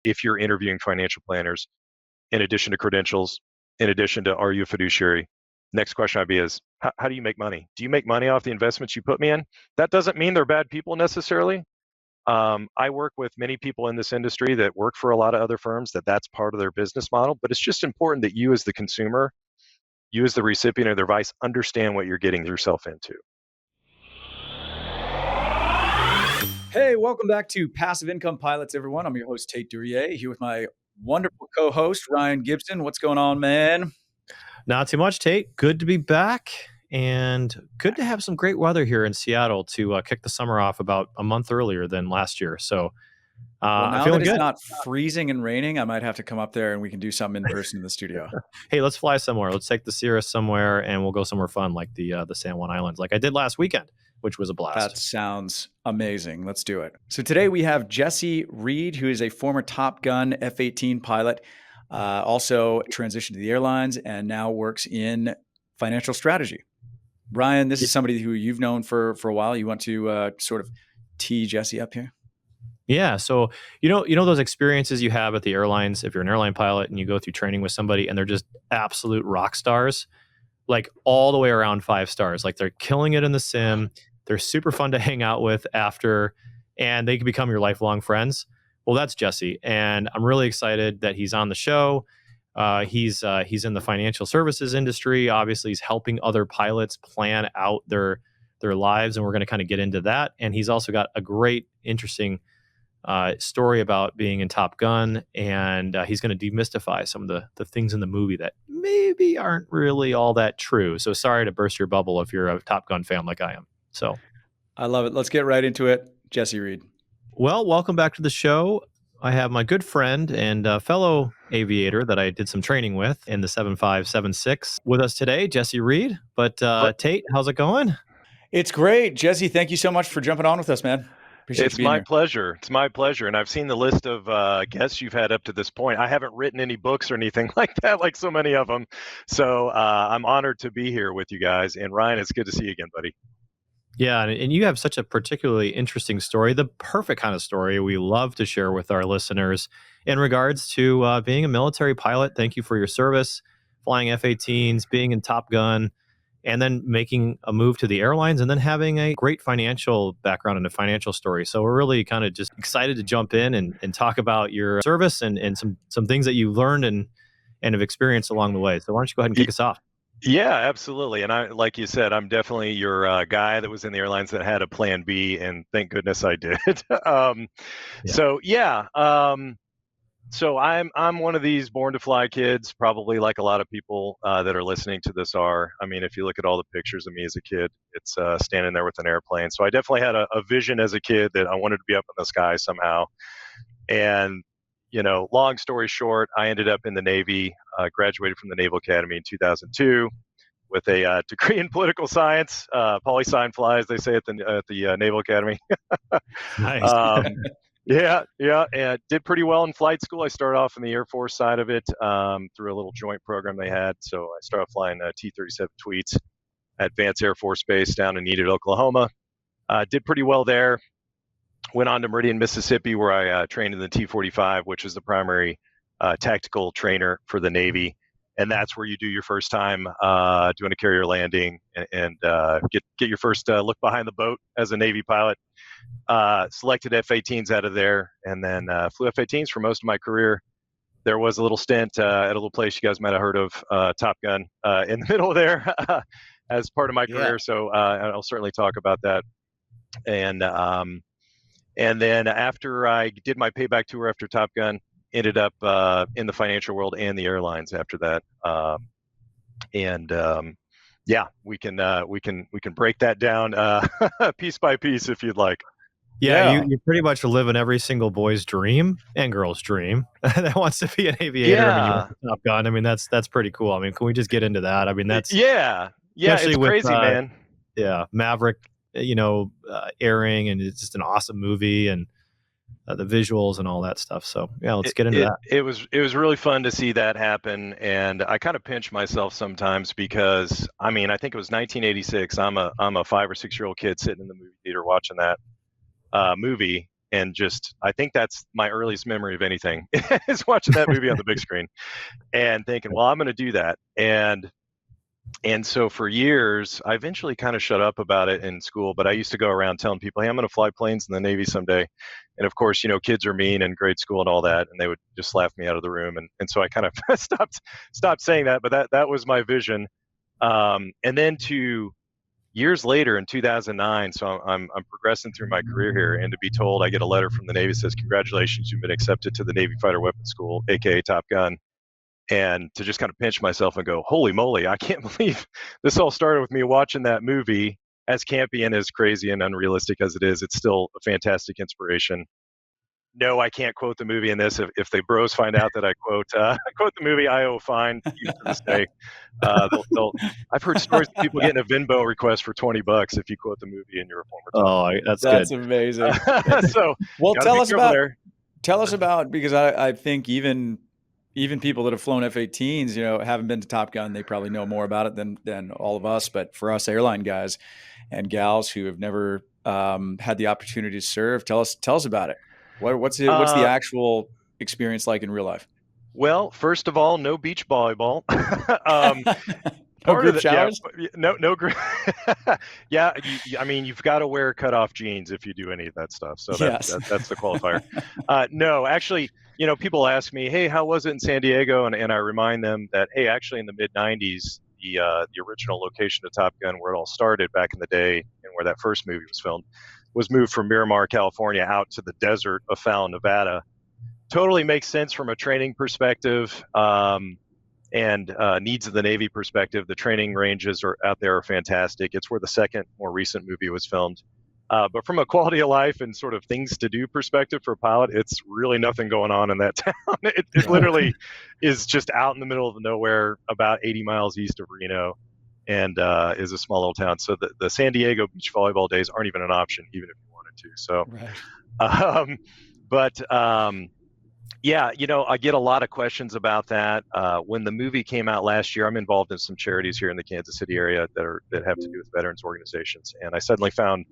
if you're interviewing financial planners, in addition to credentials, in addition to are you a fiduciary? Next question I'd be is, how do you make money? Do you make money off the investments you put me in? That doesn't mean they're bad people necessarily. I work with many people in this industry that work for a lot of other firms that's part of their business model, but it's just important that you as the consumer, you as the recipient of their advice, understand what you're getting yourself into. Hey, welcome back to Passive Income Pilots, everyone. I'm your host, Tait Ryan, here with my wonderful co-host, Ryan Gibson. What's going on, man? Not too much, Tate. Good to be back, and good to have some great weather here in Seattle to kick the summer off about a month earlier than last year. So well, now I'm feeling that it's good. not freezing and raining, I might have to come up there and we can do something in person in the studio. Hey, let's fly somewhere. Let's take the Cirrus somewhere, and we'll go somewhere fun like the San Juan Islands, like I did last weekend, which was a blast. That sounds amazing. Let's do it. So today we have Jesse Reed, who is a former Top Gun F-18 pilot, also transitioned to the airlines and now works in financial strategy. Ryan, this is somebody who you've known for a while. You want to sort of tee Jesse up here? Yeah. So, you know those experiences you have at the airlines, if you're an airline pilot and you go through training with somebody and they're just absolute rock stars, like all the way around 5 stars, like they're killing it in the sim. They're super fun to hang out with after, and they can become your lifelong friends. Well, that's Jesse, and I'm really excited that he's on the show. He's in the financial services industry. Obviously, he's helping other pilots plan out their lives, and we're going to kind of get into that. And he's also got a great, interesting story about being in Top Gun, and he's going to demystify some of the things in the movie that maybe aren't really all that true. So sorry to burst your bubble if you're a Top Gun fan like I am. So I love it. Let's get right into it. Jesse Reed. Well, welcome back to the show. I have my good friend and fellow aviator that I did some training with in the 7576 with us today, Jesse Reed. But Tate, how's it going? It's great. Jesse, thank you so much for jumping on with us, man. Appreciate It's my pleasure. It's my pleasure. And I've seen the list of guests you've had up to this point. I haven't written any books or anything like that, like so many of them. So I'm honored to be here with you guys. And Ryan, it's good to see you again, buddy. Yeah, and you have such a particularly interesting story, the perfect kind of story we love to share with our listeners in regards to being a military pilot. Thank you for your service, flying F-18s, being in Top Gun, and then making a move to the airlines, and then having a great financial background and a financial story. So we're really kind of just excited to jump in and talk about your service and some things that you learned and have experienced along the way. So why don't you go ahead and kick us off? Yeah, absolutely. And I, like you said, I'm definitely your guy that was in the airlines that had a plan B, and thank goodness I did. So I'm one of these born to fly kids, probably like a lot of people that are listening to this are. I mean, if you look at all the pictures of me as a kid, it's standing there with an airplane. So I definitely had a vision as a kid that I wanted to be up in the sky somehow. And long story short, I ended up in the Navy, graduated from the Naval Academy in 2002 with a degree in political science, poli-sci flies, they say at the Naval Academy. Nice. Yeah, and did pretty well in flight school. I started off in the Air Force side of it through a little joint program they had. So I started flying T-37 Tweets at Vance Air Force Base down in Enid, Oklahoma. Did pretty well there. Went on to Meridian, Mississippi, where I trained in the T-45, which is the primary tactical trainer for the Navy. And that's where you do your first time doing a carrier landing and get your first look behind the boat as a Navy pilot. Selected F-18s out of there, and then flew F-18s for most of my career. There was a little stint at a little place you guys might have heard of, Top Gun, in the middle there as part of my career. So I'll certainly talk about that. And then after I did my payback tour after Top Gun, ended up in the financial world and the airlines after that. We can break that down piece by piece if you'd like. Yeah. You pretty much live in every single boy's dream and girl's dream that wants to be an aviator. Yeah. I mean, you went to Top Gun. I mean, that's pretty cool. I mean, can we just get into that? I mean, that's it's crazy, man. Yeah, Maverick, airing, and it's just an awesome movie, and the visuals and all that stuff. So yeah, let's get into that. It was really fun to see that happen, and I kind of pinch myself sometimes because I mean I think it was 1986. I'm a 5 or 6 year old kid sitting in the movie theater watching that movie, and just I think that's my earliest memory of anything is watching that movie on the big screen and thinking, well, I'm going to do that. And so for years, I eventually kind of shut up about it in school, but I used to go around telling people, hey, I'm going to fly planes in the Navy someday. And of course, kids are mean in grade school and all that, and they would just laugh me out of the room. And so I kind of stopped saying that, but that was my vision. And then years later in 2009, so I'm progressing through my career here, and to be told I get a letter from the Navy that says, congratulations, you've been accepted to the Navy Fighter Weapons School, aka Top Gun. And to just kind of pinch myself and go, holy moly, I can't believe this all started with me watching that movie. As campy and as crazy and unrealistic as it is, it's still a fantastic inspiration. No, I can't quote the movie in this. If the bros find out that I quote the movie, I owe a fine to this day. I've heard stories of people getting a Venmo request for $20 if you quote the movie in your former time. Oh, that's amazing. So, well, tell us about, because I think even people that have flown F-18s, haven't been to Top Gun. They probably know more about it than all of us. But for us airline guys and gals who have never had the opportunity to serve, tell us about it. What's the actual experience like in real life? Well, first of all, no beach volleyball. No group showers? Yeah, no group. Yeah, you've got to wear cutoff jeans if you do any of that stuff. So that's the qualifier. No, actually, people ask me, hey, how was it in San Diego? And I remind them that, hey, actually in the mid-90s, the original location of Top Gun, where it all started back in the day and where that first movie was filmed, was moved from Miramar, California, out to the desert of Fallon, Nevada. Totally makes sense from a training perspective and needs of the Navy perspective. The training ranges out there are fantastic. It's where the second, more recent movie was filmed. But from a quality of life and sort of things to do perspective for a pilot, it's really nothing going on in that town. It literally is just out in the middle of nowhere, about 80 miles east of Reno, and is a small little town. So the San Diego beach volleyball days aren't even an option, even if you wanted to. So, right. Yeah, I get a lot of questions about that. When the movie came out last year, I'm involved in some charities here in the Kansas City area that have to do with veterans organizations, and I suddenly found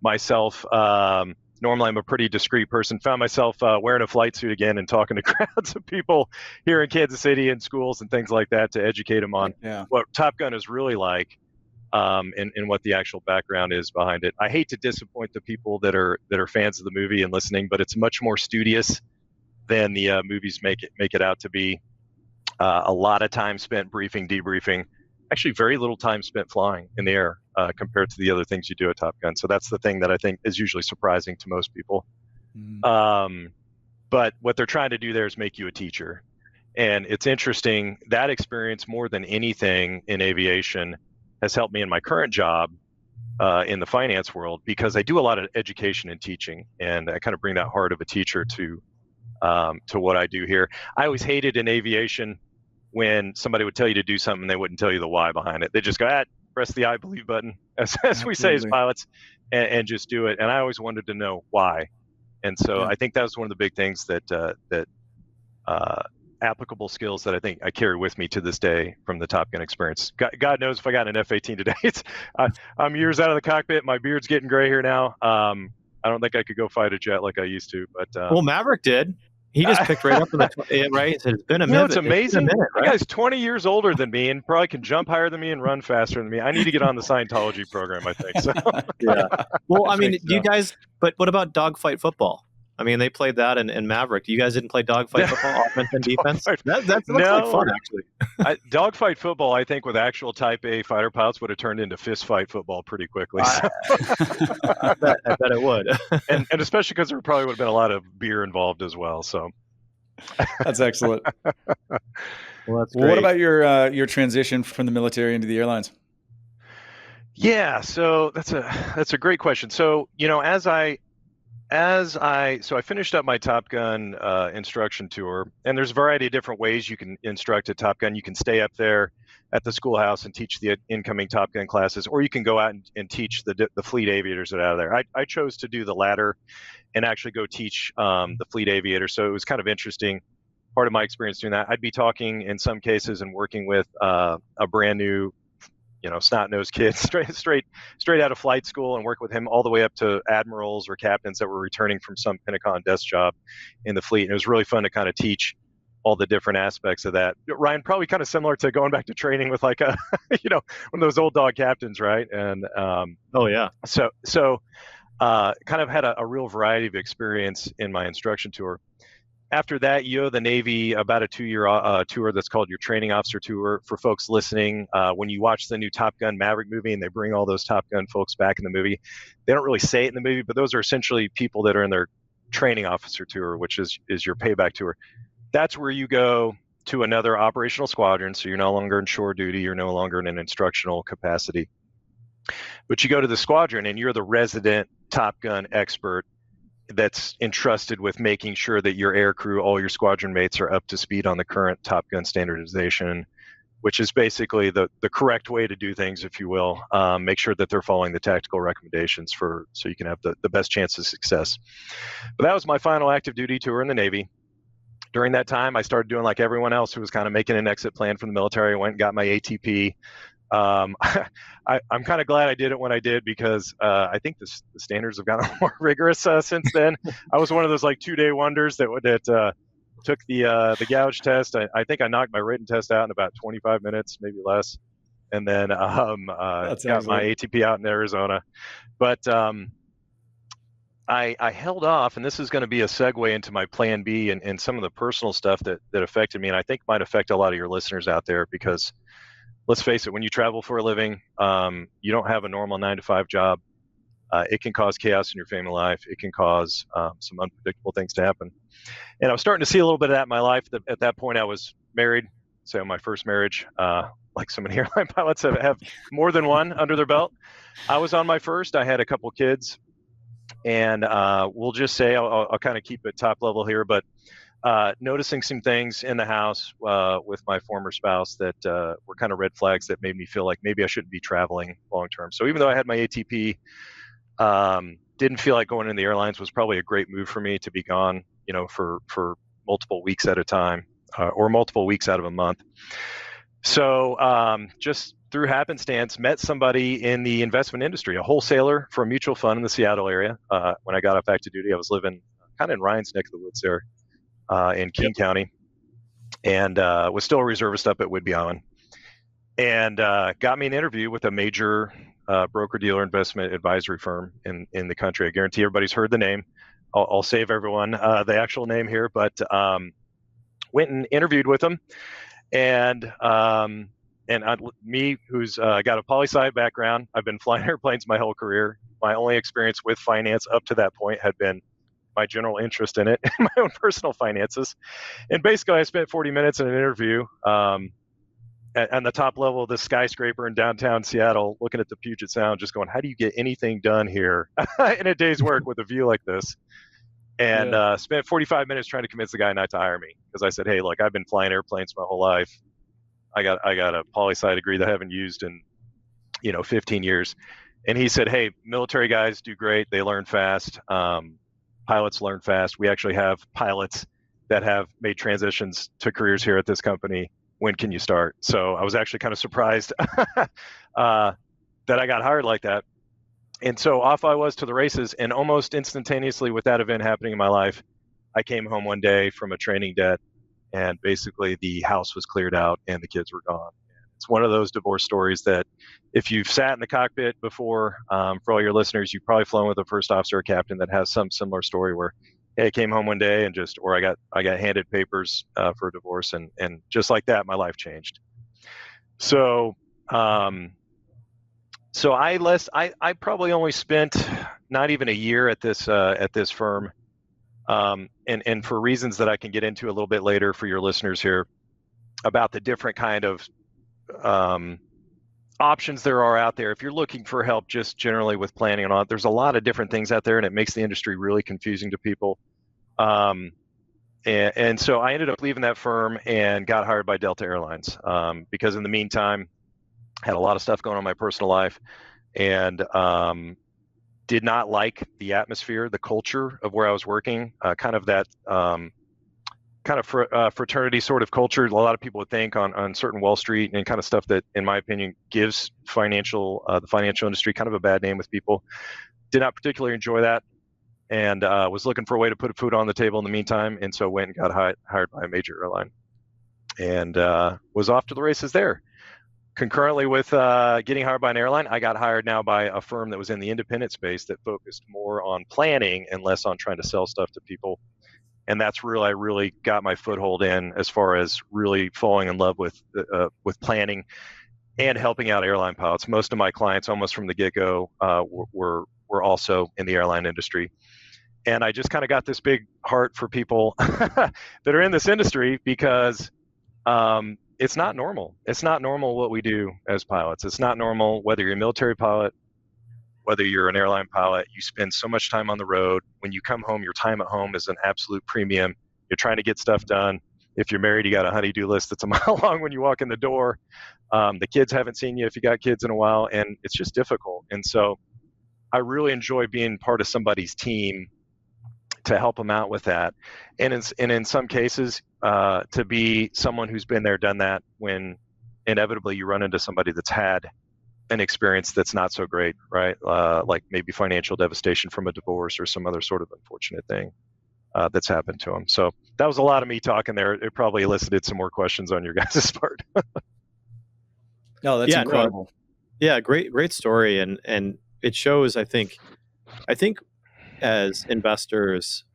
myself. Normally, I'm a pretty discreet person. Found myself wearing a flight suit again and talking to crowds of people here in Kansas City in schools and things like that to educate them on what Top Gun is really like, and what the actual background is behind it. I hate to disappoint the people that are fans of the movie and listening, but it's much more studious than the movies make it out to be. A lot of time spent briefing, debriefing. Actually, very little time spent flying in the air compared to the other things you do at Top Gun. So that's the thing that I think is usually surprising to most people. But what they're trying to do there is make you a teacher. And it's interesting, that experience more than anything in aviation has helped me in my current job in the finance world, because I do a lot of education and teaching, and I kind of bring that heart of a teacher to what I do here. I always hated in aviation when somebody would tell you to do something and they wouldn't tell you the why behind it. They just go, press the I believe button, as we say as pilots, and just do it. And I always wanted to know why. And so I think that was one of the big things that applicable skills that I think I carry with me to this day from the Top Gun experience. God knows if I got an F-18 today, I'm years out of the cockpit. My beard's getting gray here now. I don't think I could go fight a jet like I used to. But well, Maverick did. He just picked right up in the right. It's been a minute. It's amazing. Minute, right? That guy's 20 years older than me and probably can jump higher than me and run faster than me. I need to get on the Scientology program, I think. So. Yeah. Well, I mean, do you guys? But what about dogfight football? I mean, they played that in Maverick. You guys didn't play dogfight football, offense and defense? That looks like fun, actually. Dogfight football, I think, with actual Type A fighter pilots would have turned into fistfight football pretty quickly. So. I bet it would. and especially because there probably would have been a lot of beer involved as well. So. That's excellent. Well, that's great. Well, what about your transition from the military into the airlines? Yeah, so that's a great question. So, I finished up my Top Gun instruction tour, and there's a variety of different ways you can instruct at Top Gun. You can stay up there at the schoolhouse and teach the incoming Top Gun classes, or you can go out and teach the fleet aviators that are out of there. I chose to do the latter and actually go teach the fleet aviators. So it was kind of interesting. Part of my experience doing that, I'd be talking in some cases and working with a brand new snot-nosed kids straight out of flight school, and work with him all the way up to admirals or captains that were returning from some Pentagon desk job in the fleet. And it was really fun to kind of teach all the different aspects of that. Ryan, probably kind of similar to going back to training with like a, one of those old dog captains, right? And oh yeah. So kind of had a real variety of experience in my instruction tour. After that, you owe the Navy about a 2-year tour that's called your training officer tour. For folks listening, when you watch the new Top Gun Maverick movie and they bring all those Top Gun folks back in the movie, they don't really say it in the movie, but those are essentially people that are in their training officer tour, which is your payback tour. That's where you go to another operational squadron, so you're no longer in shore duty, you're no longer in an instructional capacity. But you go to the squadron and you're the resident Top Gun expert that's entrusted with making sure that your air crew, all your squadron mates, are up to speed on the current Top Gun standardization, which is basically the correct way to do things, if you will. Make sure that they're following the tactical recommendations so you can have the best chance of success. But that was my final active duty tour in the Navy. During that time, I started doing like everyone else who was kind of making an exit plan from the military. I went and got my ATP. I'm kind of glad I did it when I did, because I think the standards have gotten more rigorous since then. I was one of those like 2-day wonders that took the gouge test. I think I knocked my written test out in about 25 minutes, maybe less, and then got my ATP out in Arizona. But I held off, and this is going to be a segue into my plan B and some of the personal stuff that affected me, and I think might affect a lot of your listeners out there, because let's face it, when you travel for a living, you don't have a normal 9-to-5 job. It can cause chaos in your family life. It can cause some unpredictable things to happen. And I was starting to see a little bit of that in my life. At that point, I was married, so my first marriage, like so many airline pilots have more than one under their belt. I was on my first. I had a couple kids, and we'll just say, I'll kind of keep it top level here, but noticing some things in the house with my former spouse that were kind of red flags that made me feel like maybe I shouldn't be traveling long term. So even though I had my ATP, didn't feel like going in the airlines was probably a great move for me to be gone, for multiple weeks at a time, or multiple weeks out of a month. So just through happenstance, met somebody in the investment industry, a wholesaler for a mutual fund in the Seattle area. When I got off active duty, I was living kind of in Ryan's neck of the woods there. In King County, and was still a reservist up at Whidbey Island, and got me an interview with a major broker-dealer investment advisory firm in the country. I guarantee everybody's heard the name. I'll save everyone the actual name here, but went and interviewed with them, and me, who's got a poli-sci background, I've been flying airplanes my whole career. My only experience with finance up to that point had been my general interest in it, my own personal finances. And basically I spent 40 minutes in an interview on the top level of this skyscraper in downtown Seattle, looking at the Puget Sound, just going, how do you get anything done here in a day's work with a view like this? And spent 45 minutes trying to convince the guy not to hire me, because I said, hey, look, I've been flying airplanes my whole life. I got a poli-sci degree that I haven't used in 15 years. And he said, hey, military guys do great. They learn fast. Pilots learn fast. We actually have pilots that have made transitions to careers here at this company. When can you start? So I was actually kind of surprised that I got hired like that. And so off I was to the races, and almost instantaneously with that event happening in my life, I came home one day from a training debt, and basically the house was cleared out and the kids were gone. It's one of those divorce stories that if you've sat in the cockpit before, for all your listeners, you've probably flown with a first officer or captain that has some similar story where, hey, I came home one day and or I got handed papers for a divorce, and just like that, my life changed. So, I probably only spent not even a year at this firm, and for reasons that I can get into a little bit later for your listeners here about the different kind of options there are out there. If you're looking for help just generally with planning and all, there's a lot of different things out there, and it makes the industry really confusing to people. And so I ended up leaving that firm and got hired by Delta Airlines, because in the meantime, had a lot of stuff going on in my personal life, and did not like the atmosphere, the culture of where I was working, kind of that kind of fraternity sort of culture. A lot of people would think on certain Wall Street and kind of stuff that, in my opinion, gives the financial industry kind of a bad name with people. Did not particularly enjoy that, and was looking for a way to put food on the table in the meantime, and so went and got hired by a major airline, and was off to the races there. Concurrently with getting hired by an airline, I got hired now by a firm that was in the independent space that focused more on planning and less on trying to sell stuff to people. And that's really, I really got my foothold in as far as really falling in love with planning and helping out airline pilots. Most of my clients, almost from the get-go, were also in the airline industry. And I just kind of got this big heart for people that are in this industry because it's not normal. It's not normal what we do as pilots. It's not normal whether you're a military pilot, whether you're an airline pilot. You spend so much time on the road. When you come home, your time at home is an absolute premium. You're trying to get stuff done. If you're married, you got a honey-do list that's a mile long when you walk in the door. The kids haven't seen you if you got kids in a while, and it's just difficult. And so I really enjoy being part of somebody's team to help them out with that. And in some cases, to be someone who's been there, done that, when inevitably you run into somebody that's had an experience that's not so great, right? Like maybe financial devastation from a divorce or some other sort of unfortunate thing that's happened to them. So that was a lot of me talking there. It probably elicited some more questions on your guys' part. No, that's incredible. Yeah, great story, and it shows. I think as investors,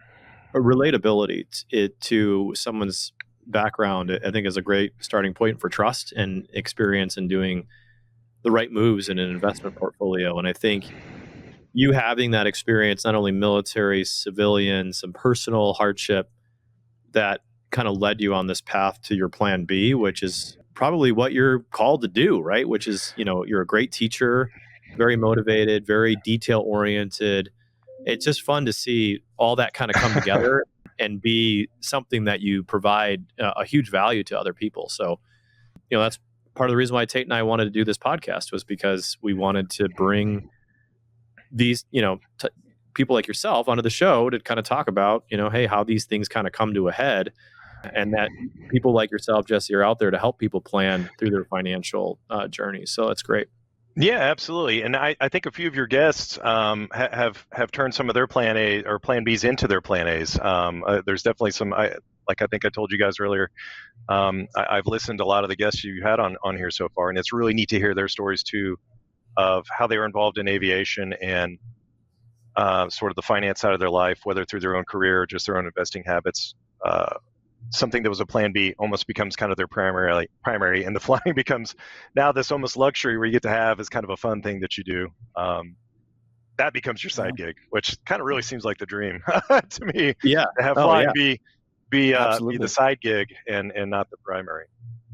a relatability to someone's background, I think, is a great starting point for trust and experience in doing the right moves in an investment portfolio. And I think you having that experience, not only military, civilian, some personal hardship, that kind of led you on this path to your plan B, which is probably what you're called to do, right? Which is, you're a great teacher, very motivated, very detail oriented. It's just fun to see all that kind of come together and be something that you provide a huge value to other people. So, that's part of the reason why Tait and I wanted to do this podcast, was because we wanted to bring these, people like yourself onto the show to kind of talk about, hey, how these things kind of come to a head, and that people like yourself, Jesse, are out there to help people plan through their financial journey. So that's great. Yeah, absolutely. And I think a few of your guests have turned some of their plan A or plan Bs into their plan As. There's definitely some, like I think I told you guys earlier, I've listened to a lot of the guests you had on here so far, and it's really neat to hear their stories too, of how they were involved in aviation and sort of the finance side of their life, whether through their own career or just their own investing habits. Something that was a plan B almost becomes kind of their primary, and the flying becomes now this almost luxury where you get to have as kind of a fun thing that you do. That becomes your side gig, which kind of really seems like the dream to me. Yeah, to have flying be the side gig and not the primary.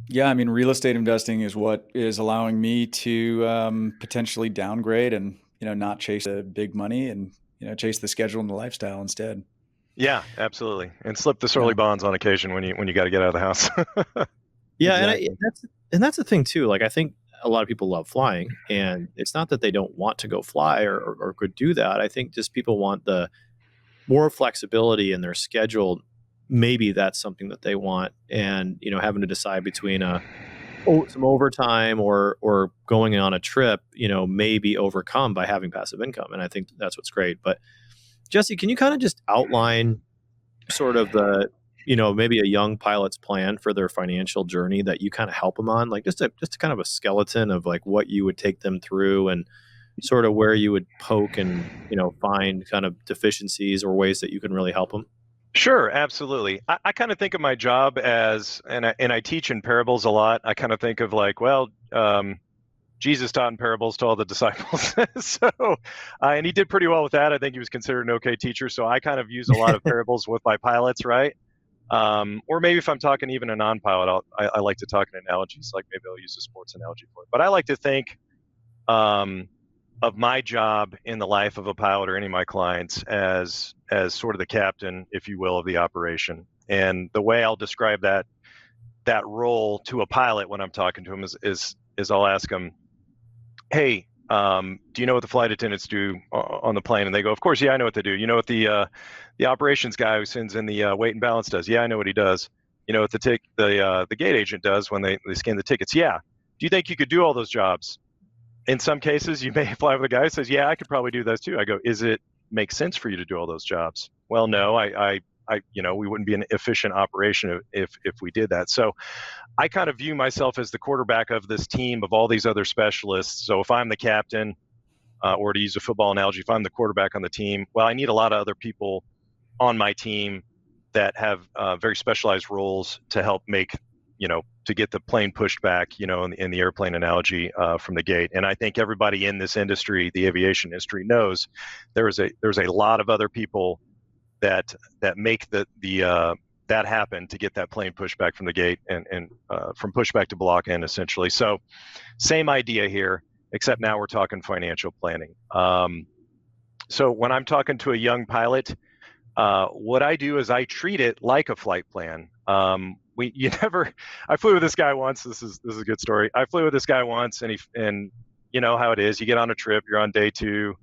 Yeah, I mean, real estate investing is what is allowing me to potentially downgrade and not chase the big money and chase the schedule and the lifestyle instead. Yeah, absolutely, and slip the Surly bonds on occasion when you got to get out of the house. Yeah, exactly. and that's the thing too. Like, I think a lot of people love flying, and it's not that they don't want to go fly or could do that. I think just people want the more flexibility in their schedule. Maybe that's something that they want, and having to decide between some overtime or going on a trip, may be overcome by having passive income, and I think that's what's great. But Jesse, can you kind of just outline sort of the, maybe a young pilot's plan for their financial journey that you kind of help them on, like just kind of a skeleton of like what you would take them through and sort of where you would poke and, find kind of deficiencies or ways that you can really help them? Sure, absolutely. I kind of think of my job as, and I teach in parables a lot. I kind of think of like, well, Jesus taught in parables to all the disciples. And he did pretty well with that. I think he was considered an okay teacher. So I kind of use a lot of parables with my pilots, right? Or maybe if I'm talking even a non-pilot, I like to talk in analogies, like maybe I'll use a sports analogy for it. But I like to think of my job in the life of a pilot or any of my clients as sort of the captain, if you will, of the operation. And the way I'll describe that role to a pilot when I'm talking to him is I'll ask him, hey, do you know what the flight attendants do on the plane? And they go, of course, yeah, I know what they do. You know what the operations guy who sends in the weight and balance does? Yeah, I know what he does. You know what the gate agent does when they scan the tickets? Yeah. Do you think you could do all those jobs? In some cases, you may fly with a guy who says, yeah, I could probably do those too. I go, is it make sense for you to do all those jobs? Well, no, we wouldn't be an efficient operation if we did that. So I kind of view myself as the quarterback of this team of all these other specialists. So if I'm the captain, or to use a football analogy, if I'm the quarterback on the team, well, I need a lot of other people on my team that have very specialized roles to help make, to get the plane pushed back, in the airplane analogy from the gate. And I think everybody in this industry, the aviation industry, knows there's a lot of other people that make that happen to get that plane pushed back from the gate and from pushback to block in, essentially. So same idea here, except now we're talking financial planning. So when I'm talking to a young pilot, what I do is I treat it like a flight plan. I flew with this guy once. This is a good story. I flew with this guy once, and you know how it is. You get on a trip, you're on day 2,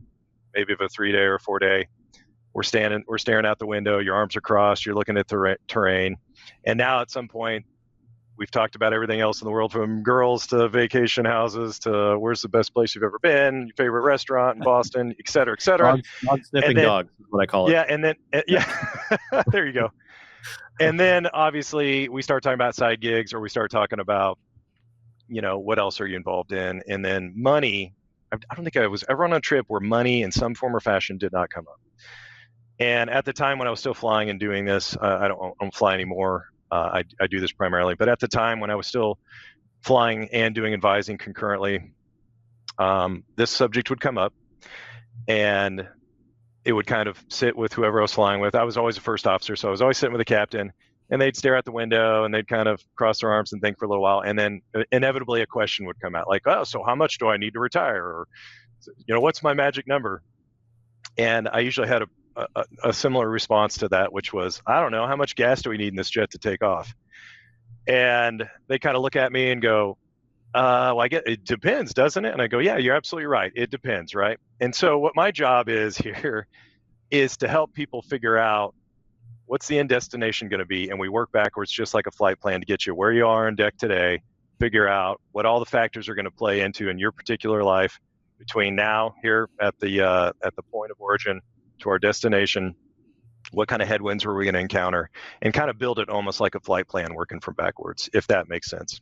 maybe of a 3-day or 4-day. We're staring out the window. Your arms are crossed. You're looking at the terrain. And now at some point, we've talked about everything else in the world, from girls to vacation houses to where's the best place you've ever been, your favorite restaurant in Boston, et cetera, et cetera. Dog sniffing dogs is what I call it. Yeah, and then there you go. And then obviously we start talking about side gigs, or we start talking about, what else are you involved in? And then money. I don't think I was ever on a trip where money in some form or fashion did not come up. And at the time when I was still flying and doing this, I don't fly anymore. I do this primarily, but at the time when I was still flying and doing advising concurrently, this subject would come up, and it would kind of sit with whoever I was flying with. I was always a first officer, so I was always sitting with the captain, and they'd stare out the window and they'd kind of cross their arms and think for a little while, and then inevitably a question would come out like, oh, so how much do I need to retire? Or, what's my magic number? And I usually had a similar response to that, which was, I don't know, how much gas do we need in this jet to take off? And they kind of look at me and go, well, it depends, doesn't it? And I go, yeah, you're absolutely right. It depends, right? And so what my job is here is to help people figure out what's the end destination going to be. And we work backwards, just like a flight plan, to get you where you are on deck today, figure out what all the factors are going to play into in your particular life between now here at the point of origin to our destination. What kind of headwinds were we going to encounter, and kind of build it almost like a flight plan, working from backwards, if that makes sense.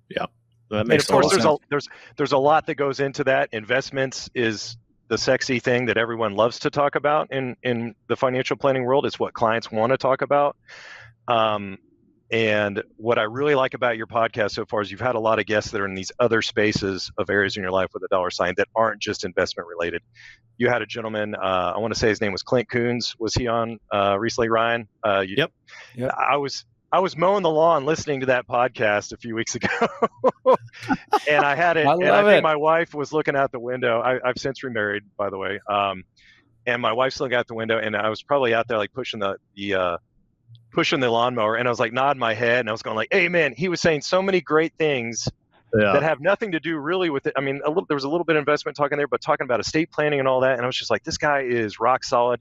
Yeah, that makes and of course sense. there's a lot that goes into that. Investments is the sexy thing that everyone loves to talk about in the financial planning world. It's what clients want to talk about. And what I really like about your podcast so far is you've had a lot of guests that are in these other spaces of areas in your life with a dollar sign that aren't just investment related. You had a gentleman, I want to say his name was Clint Coons. Was he on recently, Ryan? Yep. I was mowing the lawn listening to that podcast a few weeks ago. And I had it. I think my wife was looking out the window. I've since remarried, by the way. And my wife's looking out the window, and I was probably out there like pushing the lawnmower, and I was like nodding my head, and I was going like, amen. He was saying so many great things that have nothing to do really with it. I mean, there was a little bit of investment talking there, but talking about estate planning and all that. And I was just like, this guy is rock solid.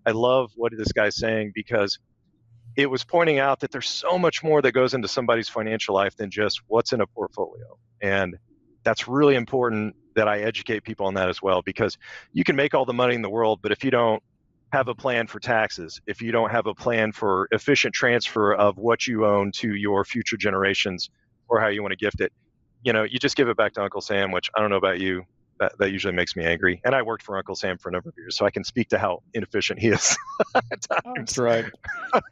I love what this guy's saying, because it was pointing out that there's so much more that goes into somebody's financial life than just what's in a portfolio. And that's really important that I educate people on that as well, because you can make all the money in the world, but if you don't have a plan for taxes, if you don't have a plan for efficient transfer of what you own to your future generations, or how you want to gift it, you just give it back to Uncle Sam, which I don't know about you, that usually makes me angry. And I worked for Uncle Sam for a number of years, so I can speak to how inefficient he is at times. That's right.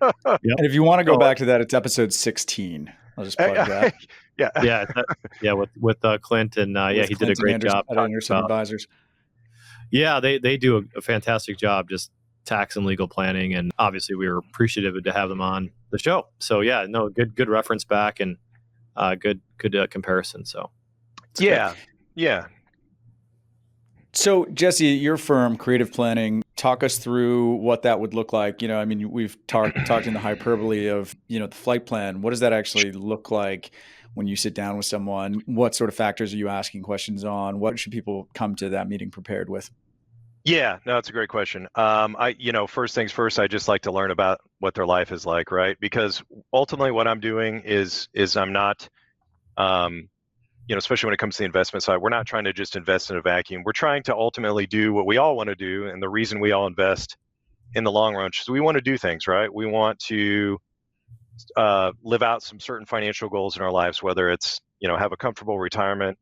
Yep. And if you want to go back to that, it's episode 16. I'll just plug that. Yeah. With Clint, and he did a great job. Anderson Advisors. Yeah, they do a fantastic job, just tax and legal planning, and obviously we were appreciative to have them on the show. So yeah, no, good reference back, and good comparison. So yeah. So Jesse, your firm, Creative Planning, talk us through what that would look like. I mean, we've talked in the hyperbole of, the flight plan. What does that actually look like when you sit down with someone? What sort of factors are you asking questions on? What should people come to that meeting prepared with? Yeah, no, it's a great question. First things first, I just like to learn about what their life is like, right? Because ultimately what I'm doing is I'm not, especially when it comes to the investment side, we're not trying to just invest in a vacuum. We're trying to ultimately do what we all want to do. And the reason we all invest in the long run is we want to do things, right? We want to live out some certain financial goals in our lives, whether it's, have a comfortable retirement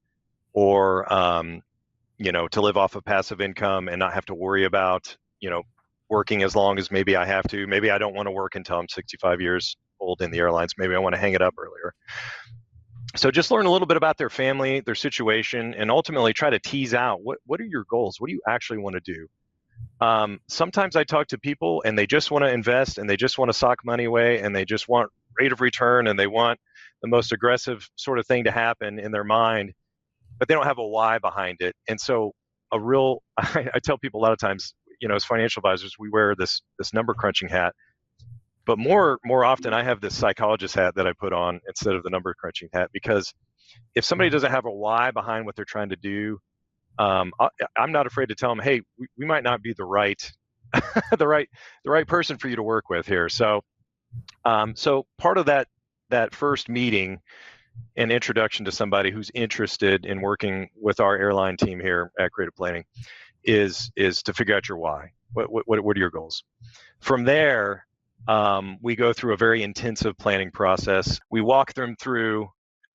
or, to live off of passive income and not have to worry about, working as long as maybe I have to. Maybe I don't want to work until I'm 65 years old in the airlines. Maybe I want to hang it up earlier. So just learn a little bit about their family, their situation, and ultimately try to tease out what are your goals? What do you actually want to do? Sometimes I talk to people and they just want to invest and they just want to sock money away and they just want rate of return and they want the most aggressive sort of thing to happen in their mind, but they don't have a why behind it. And so I tell people a lot of times, as financial advisors, we wear this number crunching hat, but more often I have this psychologist hat that I put on instead of the number crunching hat, because if somebody doesn't have a why behind what they're trying to do, I'm not afraid to tell them, hey, we might not be the right the right person for you to work with here. So part of that first meeting and introduction to somebody who's interested in working with our airline team here at Creative Planning is to figure out your why. What are your goals? From there, we go through a very intensive planning process. We walk them through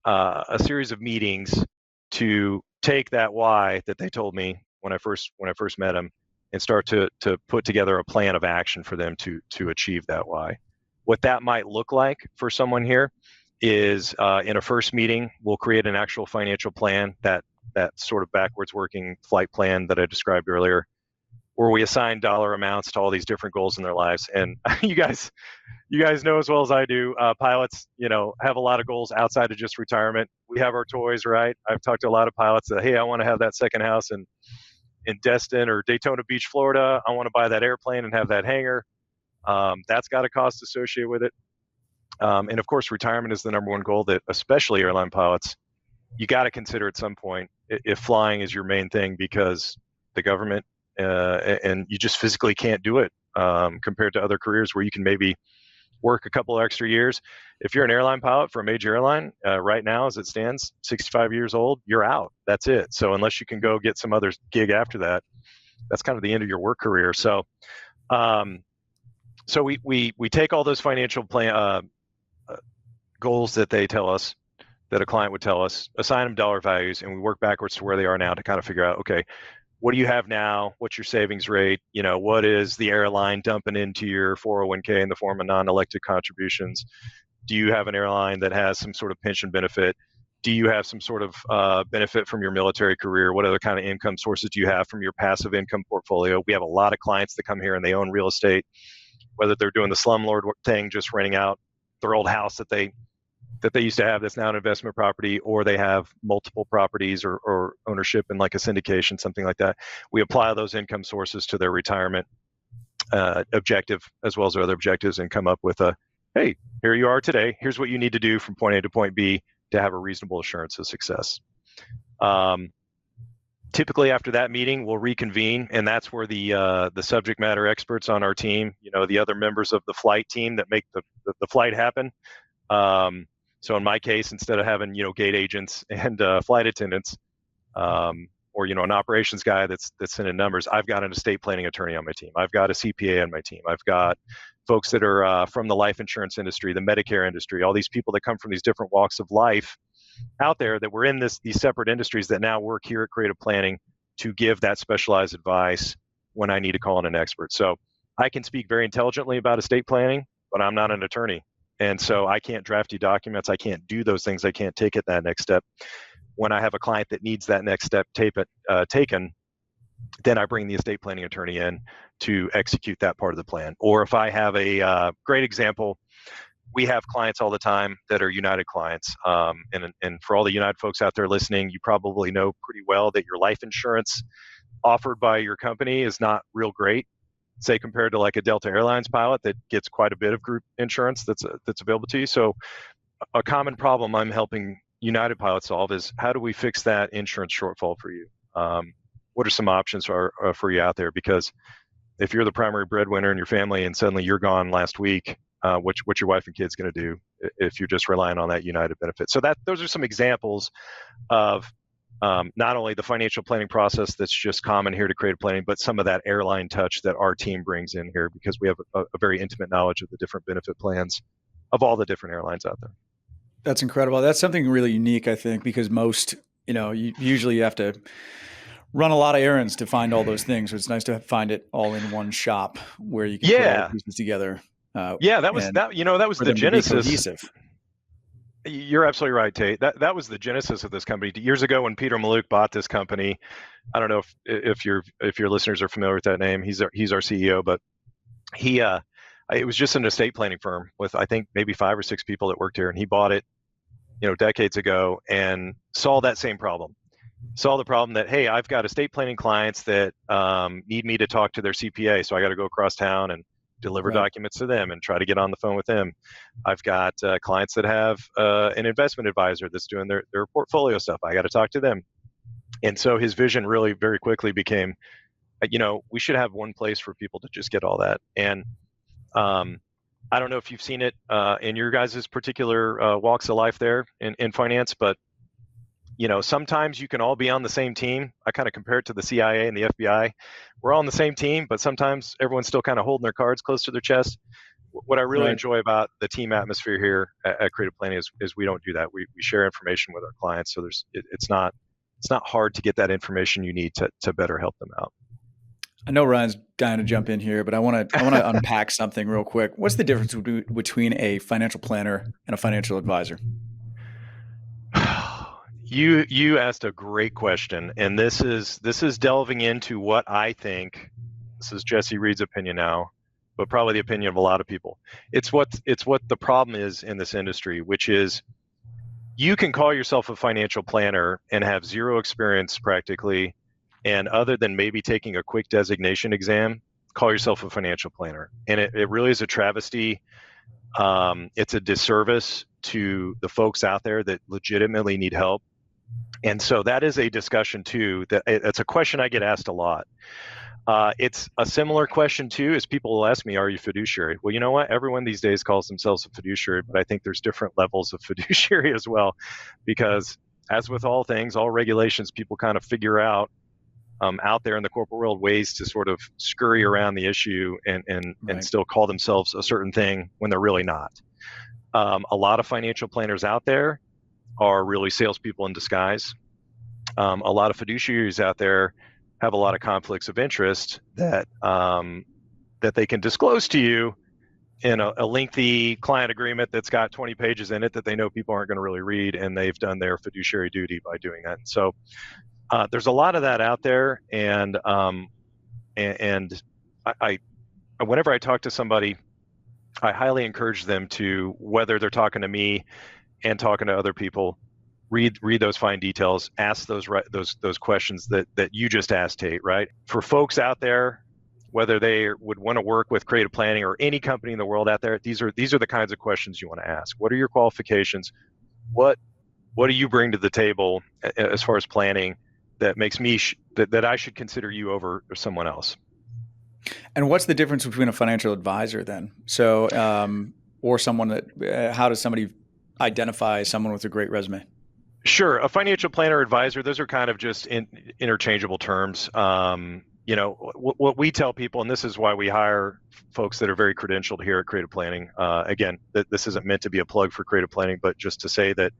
a series of meetings to take that why that they told me when I first met them and start to put together a plan of action for them to achieve that why. What that might look like for someone here is in a first meeting, we'll create an actual financial plan, that sort of backwards working flight plan that I described earlier, where we assign dollar amounts to all these different goals in their lives. And you guys know as well as I do, pilots, have a lot of goals outside of just retirement. We have our toys, right? I've talked to a lot of pilots that, hey, I want to have that second house in Destin or Daytona Beach, Florida. I want to buy that airplane and have that hangar. That's got a cost associated with it. And of course, retirement is the number one goal that especially airline pilots, you got to consider at some point if flying is your main thing, because the government and you just physically can't do it compared to other careers where you can maybe work a couple extra years. If you're an airline pilot for a major airline right now, as it stands, 65 years old, you're out. That's it. So unless you can go get some other gig after that, that's kind of the end of your work career. So we take all those financial goals that they tell us, that a client would tell us, assign them dollar values, and we work backwards to where they are now to kind of figure out, okay, what do you have now? What's your savings rate? What is the airline dumping into your 401k in the form of non-elected contributions? Do you have an airline that has some sort of pension benefit? Do you have some sort of benefit from your military career? What other kind of income sources do you have from your passive income portfolio? We have a lot of clients that come here and they own real estate, whether they're doing the slumlord thing, just renting out their old house that they used to have that's now an investment property, or they have multiple properties or ownership in like a syndication, something like that. We apply those income sources to their retirement objective as well as their other objectives and come up with hey, here you are today. Here's what you need to do from point A to point B to have a reasonable assurance of success. Typically after that meeting, we'll reconvene, and that's where the subject matter experts on our team, the other members of the flight team that make the flight happen. So in my case, instead of having, gate agents and flight attendants, or, an operations guy that's sending numbers, I've got an estate planning attorney on my team. I've got a CPA on my team. I've got folks that are from the life insurance industry, the Medicare industry, all these people that come from these different walks of life out there that were in these separate industries that now work here at Creative Planning to give that specialized advice when I need to call in an expert. So I can speak very intelligently about estate planning, but I'm not an attorney. And so I can't draft you documents. I can't do those things. I can't take it that next step. When I have a client that needs that next step taken, then I bring the estate planning attorney in to execute that part of the plan. Or if I have a great example, we have clients all the time that are United clients. And for all the United folks out there listening, you probably know pretty well that your life insurance offered by your company is not real great. say, compared to like a Delta Airlines pilot that gets quite a bit of group insurance that's available to you. So a common problem I'm helping United pilots solve is how do we fix that insurance shortfall for you? What are some options for you out there? Because if you're the primary breadwinner in your family and suddenly you're gone last week, what's your wife and kids going to do if you're just relying on that United benefit? So those are some examples of not only the financial planning process that's just common here to creative planning, but some of that airline touch that our team brings in here, because we have a very intimate knowledge of the different benefit plans of all the different airlines out there. That's incredible. That's something really unique, I think, because most, you usually have to run a lot of errands to find all those things. So it's nice to find it all in one shop where you can put all the pieces together. That was the genesis. You're absolutely right, Tate. That was the genesis of this company. Years ago when Peter Maluk bought this company, I don't know if your listeners are familiar with that name. He's our CEO, but it was just an estate planning firm with, I think, maybe 5 or 6 people that worked here, and he bought it, decades ago, and saw that same problem. Saw the problem that, hey, I've got estate planning clients that need me to talk to their CPA, so I got to go across town and deliver documents to them and try to get on the phone with them. I've got clients that have an investment advisor that's doing their portfolio stuff. I got to talk to them. And so his vision really very quickly became, we should have one place for people to just get all that. And I don't know if you've seen it in your guys' particular walks of life there in finance, but sometimes you can all be on the same team. I kind of compare it to the CIA and the FBI. We're all on the same team, but sometimes everyone's still kind of holding their cards close to their chest. What I really enjoy about the team atmosphere here at Creative Planning is we don't do that. We share information with our clients, so it's not hard to get that information you need to better help them out. I know Ryan's dying to jump in here, but I want to unpack something real quick. What's the difference between a financial planner and a financial advisor? You asked a great question, and this is delving into what I think. This is Jesse Reed's opinion now, but probably the opinion of a lot of people. It's what the problem is in this industry, which is you can call yourself a financial planner and have zero experience practically, and other than maybe taking a quick designation exam, call yourself a financial planner. And it really is a travesty. It's a disservice to the folks out there that legitimately need help. And so that is a discussion too. It's a question I get asked a lot. It's a similar question too, as people will ask me, are you fiduciary? Well, you know what? Everyone these days calls themselves a fiduciary, but I think there's different levels of fiduciary as well, because as with all things, all regulations, people kind of figure out there in the corporate world ways to sort of scurry around the issue and still call themselves a certain thing when they're really not. A lot of financial planners out there are really salespeople in disguise. A lot of fiduciaries out there have a lot of conflicts of interest that they can disclose to you in a lengthy client agreement that's got 20 pages in it that they know people aren't going to really read, and they've done their fiduciary duty by doing that. And so there's a lot of that out there, and I whenever I talk to somebody, I highly encourage them to, whether they're talking to me and talking to other people, read those fine details, ask those questions that you just asked, Tate, right? For folks out there, whether they would want to work with creative planning or any company in the world out there, these are the kinds of questions you want to ask. What are your qualifications? What do you bring to the table as far as planning that makes me that I should consider you over someone else? And what's the difference between a financial advisor then? So, or someone that, how does somebody identify someone with a great resume? Sure. A financial planner advisor, those are kind of just interchangeable terms. What we tell people, and this is why we hire folks that are very credentialed here at Creative Planning. Again, this isn't meant to be a plug for Creative Planning, but just to say that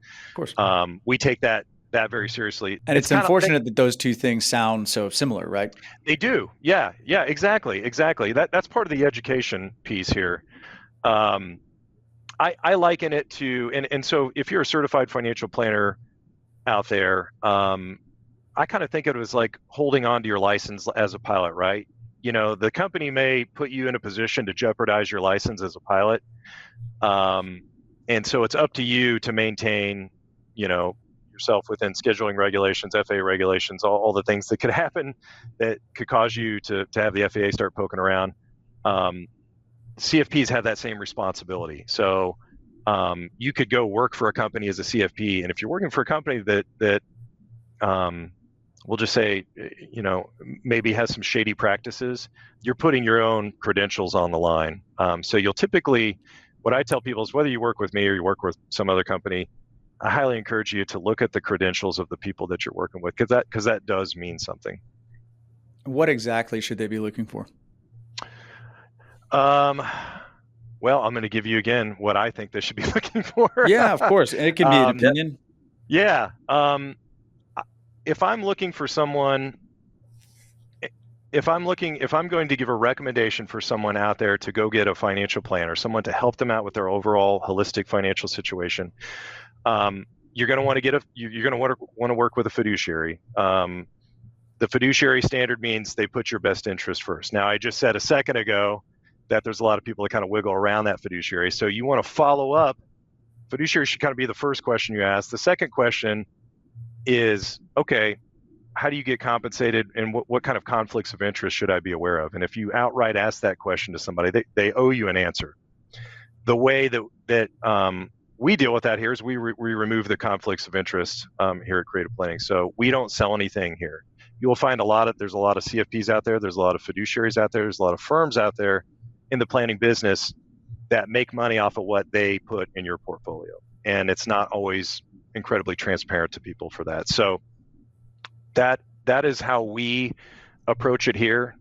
we take that very seriously. And it's unfortunate that those two things sound so similar, right? They do. Yeah, exactly. That's part of the education piece here. I liken it to, and so if you're a certified financial planner out there, I kind of think of it as like holding on to your license as a pilot, right? The company may put you in a position to jeopardize your license as a pilot. And so it's up to you to maintain, yourself within scheduling regulations, FAA regulations, all the things that could happen that could cause you to have the FAA start poking around. CFPs have that same responsibility. So you could go work for a company as a CFP, and if you're working for a company that we'll just say, maybe has some shady practices, you're putting your own credentials on the line. So you'll typically, what I tell people is whether you work with me or you work with some other company, I highly encourage you to look at the credentials of the people that you're working with, because that does mean something. What exactly should they be looking for? Well, I'm going to give you again what I think they should be looking for. Yeah, of course. And it can be an opinion. Yeah. If I'm looking for someone, if I'm going to give a recommendation for someone out there to go get a financial plan or someone to help them out with their overall holistic financial situation, you're going to want to you're going to want to work with a fiduciary. The fiduciary standard means they put your best interest first. Now, I just said a second ago that there's a lot of people that kind of wiggle around that fiduciary. So you want to follow up. Fiduciary should kind of be the first question you ask. The second question is, okay, how do you get compensated, and what kind of conflicts of interest should I be aware of? And if you outright ask that question to somebody, they owe you an answer. The way that we deal with that here is we remove the conflicts of interest here at Creative Planning. So we don't sell anything here. You will find there's a lot of CFPs out there, there's a lot of fiduciaries out there, there's a lot of firms out there in the planning business that make money off of what they put in your portfolio. And it's not always incredibly transparent to people for that. So that is how we approach it here.